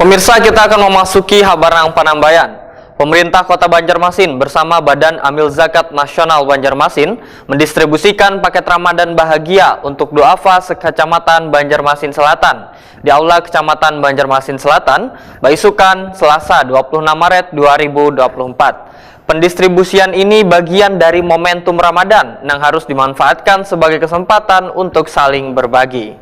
Pemirsa, kita akan memasuki Habarang Panambayan. Pemerintah Kota Banjarmasin bersama Badan Amil Zakat Nasional Banjarmasin mendistribusikan paket Ramadan bahagia untuk duafa sekecamatan Banjarmasin Selatan di Aula Kecamatan Banjarmasin Selatan, Baisukan, Selasa 26 Maret 2024. Pendistribusian ini bagian dari momentum Ramadan yang harus dimanfaatkan sebagai kesempatan untuk saling berbagi.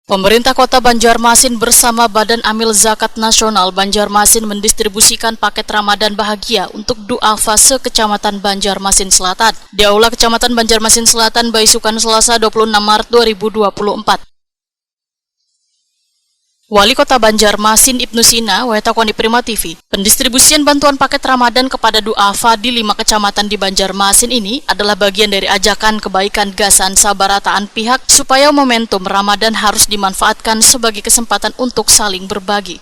Pemerintah Kota Banjarmasin bersama Badan Amil Zakat Nasional Banjarmasin mendistribusikan paket Ramadan bahagia untuk duafa sekecamatan Banjarmasin Selatan di Aula Kecamatan Banjarmasin Selatan, Baisukan, Selasa 26 Maret 2024. Wali Kota Banjarmasin Ibnu Sina, Wetakoni Prima TV, pendistribusian bantuan paket Ramadan kepada duafa di 5 kecamatan di Banjarmasin ini adalah bagian dari ajakan kebaikan gasan sabarataan pihak supaya momentum Ramadan harus dimanfaatkan sebagai kesempatan untuk saling berbagi.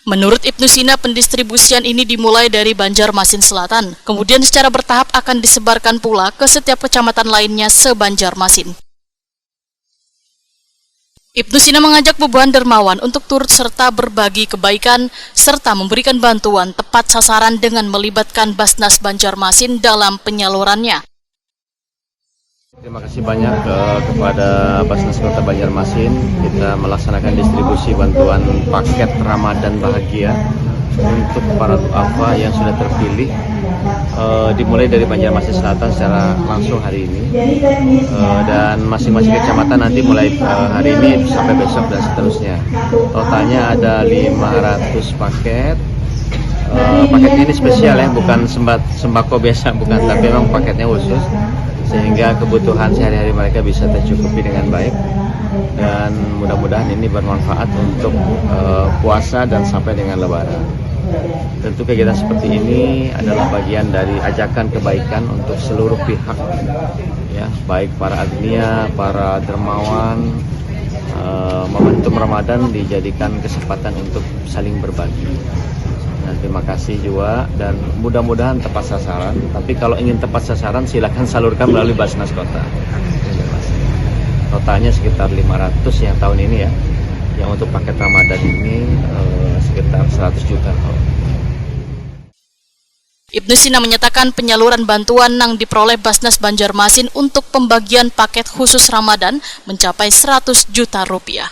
Menurut Ibnu Sina, pendistribusian ini dimulai dari Banjarmasin Selatan, kemudian secara bertahap akan disebarkan pula ke setiap kecamatan lainnya se-Banjarmasin. Ibnu Sina mengajak Bubuhan Dermawan untuk turut serta berbagi kebaikan serta memberikan bantuan tepat sasaran dengan melibatkan Basnas Banjarmasin dalam penyalurannya. Terima kasih banyak kepada Basnas Kota Banjarmasin. Kita melaksanakan distribusi bantuan paket Ramadan bahagia untuk para duafa yang sudah terpilih, dimulai dari Banjarmasin Selatan secara langsung hari ini, dan masing-masing kecamatan nanti mulai hari ini sampai besok dan seterusnya. Totalnya ada 500 paket. Paket ini spesial ya, bukan sembako biasa, bukan, tapi memang paketnya khusus sehingga kebutuhan sehari-hari mereka bisa tercukupi dengan baik, dan mudah-mudahan ini bermanfaat untuk puasa dan sampai dengan Lebaran. Tentu kegiatan seperti ini adalah bagian dari ajakan kebaikan untuk seluruh pihak, ya, baik para agnia, para dermawan. Momentum Ramadan dijadikan kesempatan untuk saling berbagi. Nah, terima kasih juga, dan mudah-mudahan tepat sasaran. Tapi kalau ingin tepat sasaran, silakan salurkan melalui Basnas Kota. Totalnya sekitar 500 yang tahun ini ya. Yang untuk paket Ramadan ini sekitar 100 juta. Ibnu Sina menyatakan penyaluran bantuan yang diperoleh Basnas Banjarmasin untuk pembagian paket khusus Ramadan mencapai 100 juta rupiah.